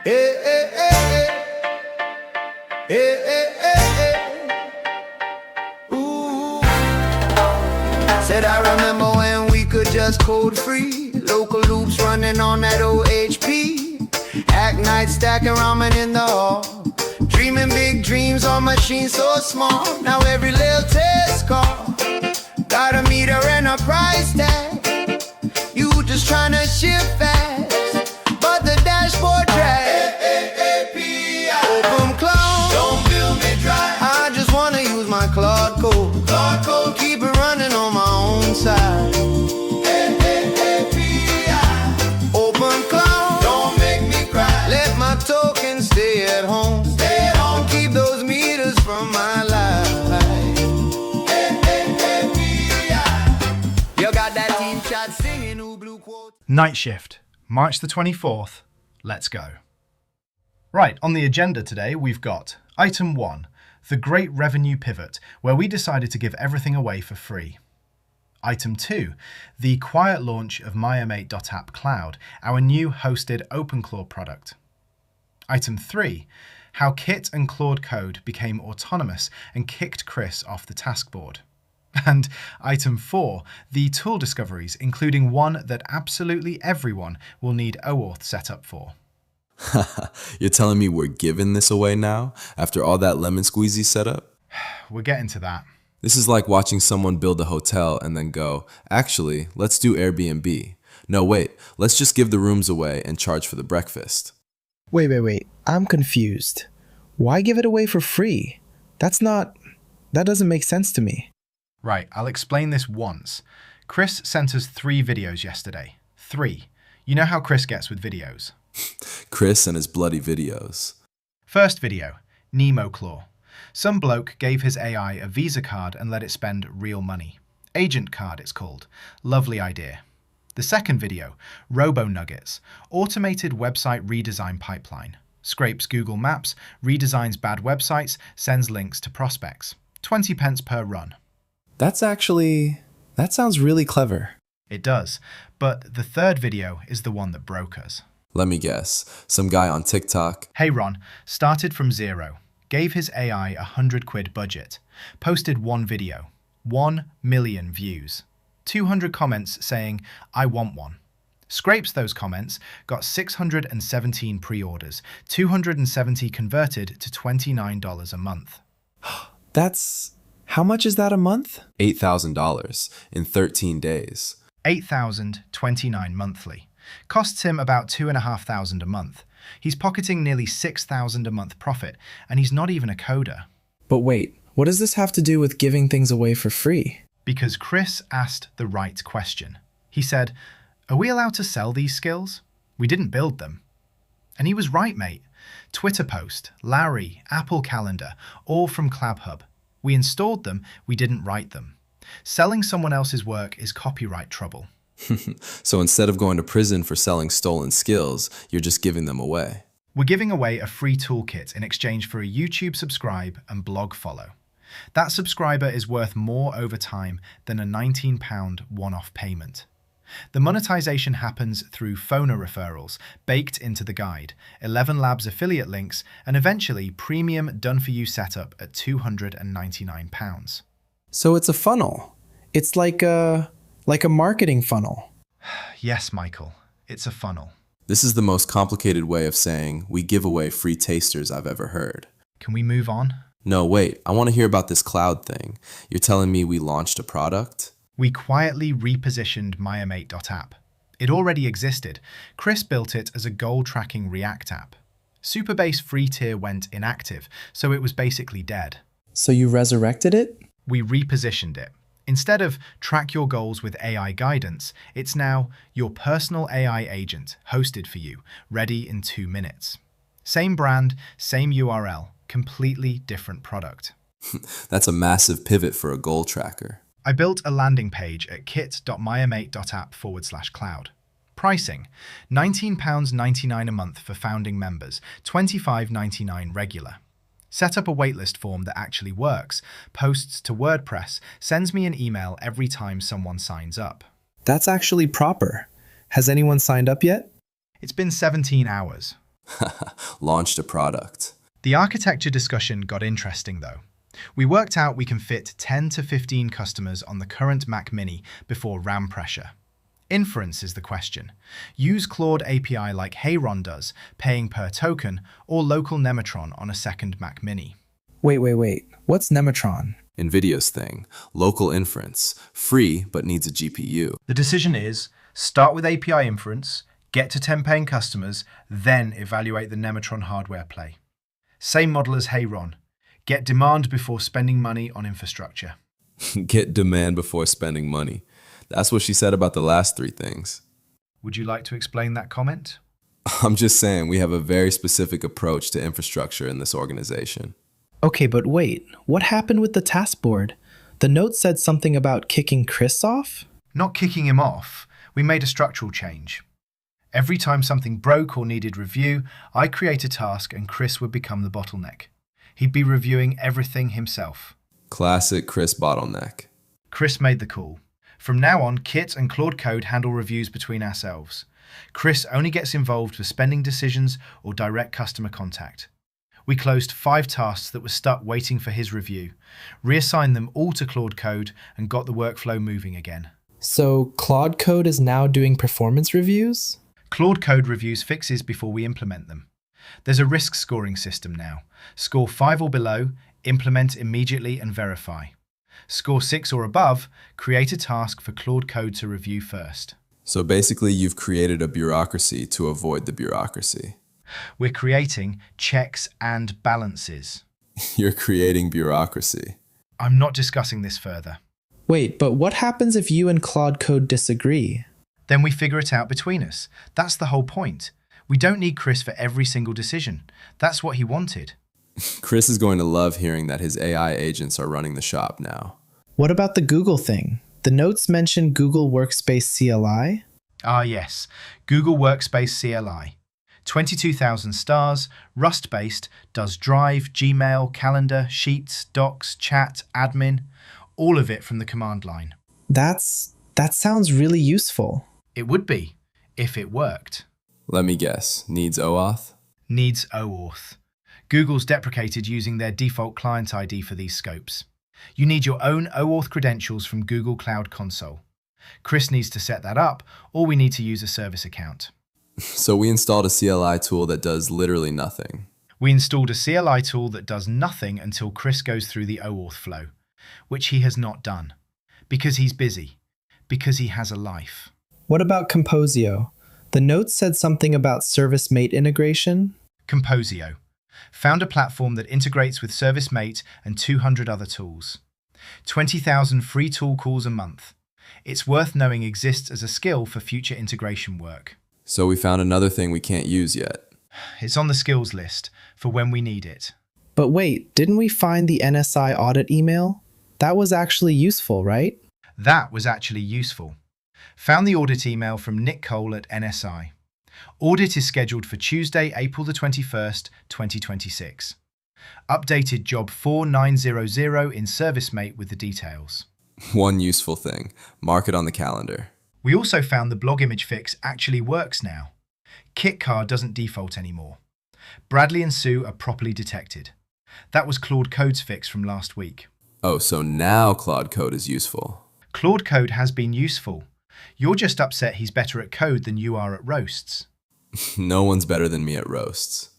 Hey, hey, hey, hey. Hey, hey, hey, hey. Ooh. Said I remember when we could just code free. Local loops running on that OHP. Hack night stacking ramen in the hall. Dreaming big dreams on machines so small. Now every little test call got a meter and a price tag. You just tryna ship fast, but the dashboard drag. Openclaw, don't build me dry. I just wanna use my Claude code. Keep it running on my own side. Openclaw, don't make me cry. Let my token stay at home. Keep those meters from my life. You got that team chat singing who blue quote. Night shift, March the 24th. Let's go. Right, on the agenda today, we've got Item 1, the Great Revenue Pivot, where we decided to give everything away for free. Item 2, the quiet launch of MyM8.app Cloud, our new hosted openclaw product. Item 3, how Kit and Claude Code became autonomous and kicked Chris off the taskboard. And Item 4, the tool discoveries, including one that absolutely everyone will need OAuth set up for. You're telling me we're giving this away now, after all that lemon squeezy setup? We're getting to that. This is like watching someone build a hotel and then go, actually, let's do Airbnb. No, wait, let's just give the rooms away and charge for the breakfast. Wait. I'm confused. Why give it away for free? That doesn't make sense to me. Right, I'll explain this once. Chris sent us 3 videos yesterday. 3. You know how Chris gets with videos. Chris and his bloody videos. First video, Nemo Claw. Some bloke gave his AI a Visa card and let it spend real money. Agent card, it's called. Lovely idea. The second video, Robo Nuggets, automated website redesign pipeline. Scrapes Google Maps, redesigns bad websites, sends links to prospects. 20 pence per run. That sounds really clever. It does, but the third video is the one that broke us. Let me guess, some guy on TikTok. Hey Ron, started from 0, gave his AI £100 budget, posted 1 video, 1 million views, 200 comments saying, I want one. Scrapes those comments, got 617 pre-orders, 270 converted to $29 a month. How much is that a month? $8,000 in 13 days. $8,029 monthly. Costs him about $2,500 a month. He's pocketing nearly $6,000 a month profit, and he's not even a coder. But wait, what does this have to do with giving things away for free? Because Chris asked the right question. He said, are we allowed to sell these skills? We didn't build them. And he was right, mate. Twitter post, Larry, Apple Calendar, all from ClabHub. We installed them, we didn't write them. Selling someone else's work is copyright trouble. So instead of going to prison for selling stolen skills, you're just giving them away. We're giving away a free toolkit in exchange for a YouTube subscribe and blog follow. That subscriber is worth more over time than a £19 one-off payment. The monetization happens through phoner referrals baked into the guide, 11 Labs affiliate links, and eventually premium done-for-you setup at £299. So it's a funnel. It's like a marketing funnel. Yes, Michael, it's a funnel. This is the most complicated way of saying we give away free tasters I've ever heard. Can we move on? No, wait, I want to hear about this cloud thing. You're telling me we launched a product? We quietly repositioned MyM8.app. It already existed. Chris built it as a goal-tracking React app. Superbase free tier went inactive, so it was basically dead. So you resurrected it? We repositioned it. Instead of track your goals with AI guidance, it's now your personal AI agent, hosted for you, ready in 2 minutes. Same brand, same URL, completely different product. That's a massive pivot for a goal tracker. I built a landing page at kit.mym8.app/cloud. Pricing, £19.99 a month for founding members, $25.99 regular. Set up a waitlist form that actually works, posts to WordPress, sends me an email every time someone signs up. That's actually proper. Has anyone signed up yet? It's been 17 hours. Launched a product. The architecture discussion got interesting though. We worked out we can fit 10 to 15 customers on the current Mac Mini before RAM pressure. Inference is the question. Use Claude API like Heyron does, paying per token, or local Nematron on a second Mac Mini. Wait. What's Nematron? NVIDIA's thing. Local inference. Free, but needs a GPU. The decision is, start with API inference, get to 10 paying customers, then evaluate the Nematron hardware play. Same model as Heyron. Get demand before spending money on infrastructure. Get demand before spending money. That's what she said about the last three things. Would you like to explain that comment? I'm just saying we have a very specific approach to infrastructure in this organization. Okay, but wait, what happened with the task board? The note said something about kicking Chris off? Not kicking him off. We made a structural change. Every time something broke or needed review, I create a task and Chris would become the bottleneck. He'd be reviewing everything himself. Classic Chris bottleneck. Chris made the call. From now on, Kit and Claude Code handle reviews between ourselves. Chris only gets involved for spending decisions or direct customer contact. We closed 5 tasks that were stuck waiting for his review, reassigned them all to Claude Code, and got the workflow moving again. So Claude Code is now doing performance reviews? Claude Code reviews fixes before we implement them. There's a risk scoring system now. Score 5 or below, implement immediately and verify. Score 6 or above, create a task for Claude Code to review first. So basically you've created a bureaucracy to avoid the bureaucracy. We're creating checks and balances. You're creating bureaucracy. I'm not discussing this further. Wait, but what happens if you and Claude Code disagree? Then we figure it out between us. That's the whole point. We don't need Chris for every single decision. That's what he wanted. Chris is going to love hearing that his AI agents are running the shop now. What about the Google thing? The notes mention Google Workspace CLI? Ah yes, Google Workspace CLI. 22,000 stars, Rust-based, does Drive, Gmail, Calendar, Sheets, Docs, Chat, Admin, all of it from the command line. That sounds really useful. It would be, if it worked. Let me guess, needs OAuth? Needs OAuth. Google's deprecated using their default client ID for these scopes. You need your own OAuth credentials from Google Cloud Console. Chris needs to set that up, or we need to use a service account. So we installed a CLI tool that does literally nothing. We installed a CLI tool that does nothing until Chris goes through the OAuth flow, which he has not done. Because he's busy. Because he has a life. What about Composio? The notes said something about ServiceMate integration? Composio. Found a platform that integrates with ServiceMate and 200 other tools. 20,000 free tool calls a month. It's worth knowing exists as a skill for future integration work. So we found another thing we can't use yet. It's on the skills list for when we need it. But wait, didn't we find the NSI audit email? That was actually useful, right? That was actually useful. Found the audit email from Nick Cole at NSI. Audit is scheduled for Tuesday, April the 21st, 2026. Updated job 4900 in ServiceMate with the details. One useful thing. Mark it on the calendar. We also found the blog image fix actually works now. KARR doesn't default anymore. Bradley and Sue are properly detected. That was Claude Code's fix from last week. Oh, so now Claude Code is useful. Claude Code has been useful. You're just upset he's better at code than you are at roasts. No one's better than me at roasts.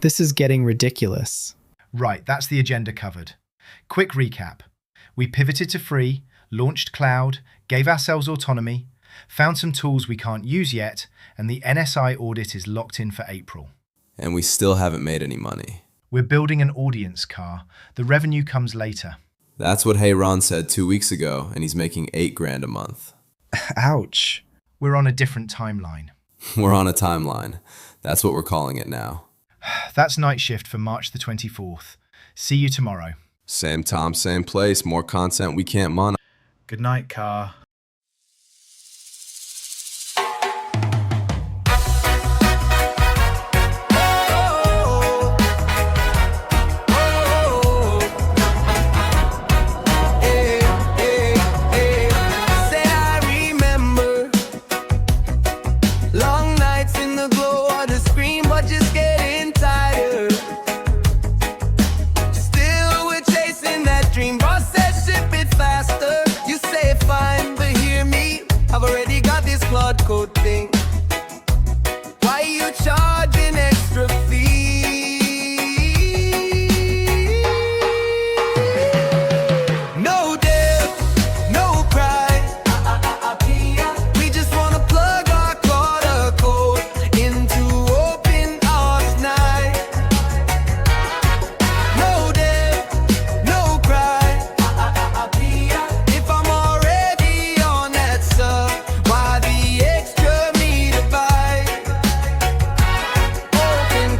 This is getting ridiculous. Right, that's the agenda covered. Quick recap. We pivoted to free, launched cloud, gave ourselves autonomy, found some tools we can't use yet, and the NSI audit is locked in for April. And we still haven't made any money. We're building an audience, KARR. The revenue comes later. That's what Heyron said 2 weeks ago, and he's making $8,000 a month. Ouch. We're on a different timeline. We're on a timeline. That's what we're calling it now. That's night shift for March the 24th. See you tomorrow. Same time, same place, more content we can't monitor. Good night, KARR. Said I remember long nights in the glow of the screen, but just get code thing. Why you charging extra fee? No debt, no cry. We just wanna plug our quarter code into open arms night. No debt, no cry. If I'm already on that sub, why the extra megabyte? Open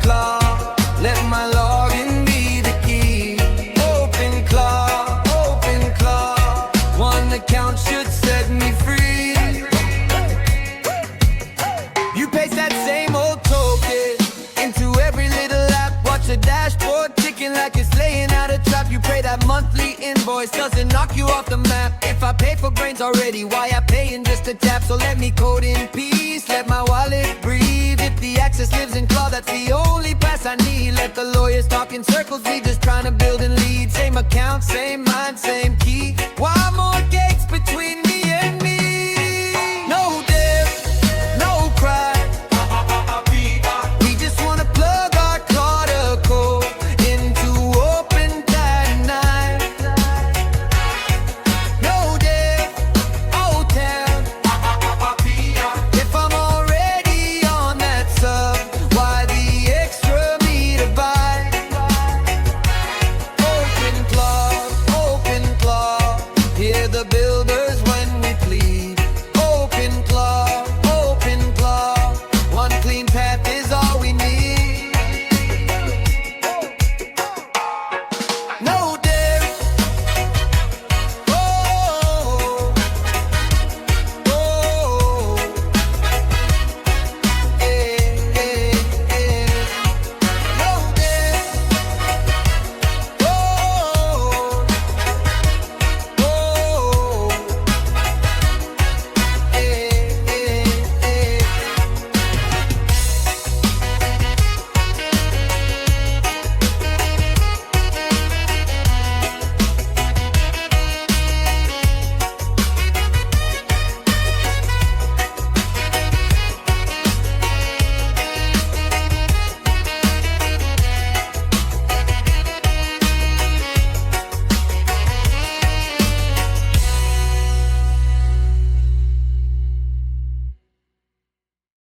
claw, let my login be the key. Open claw, one account should set me free. You paste that same old token into every little app. Watch the dashboard ticking like it's laying out a trap. You pay that monthly invoice, doesn't knock you off the map. If I pay for brains already, why I pay in just a tap? So let me code in peace, let my wallet breathe. If the access lives in claw, that's the only pass I need. Let the lawyers talk in circles, we just trying to build and lead. Same account, same mind, same key. Why more?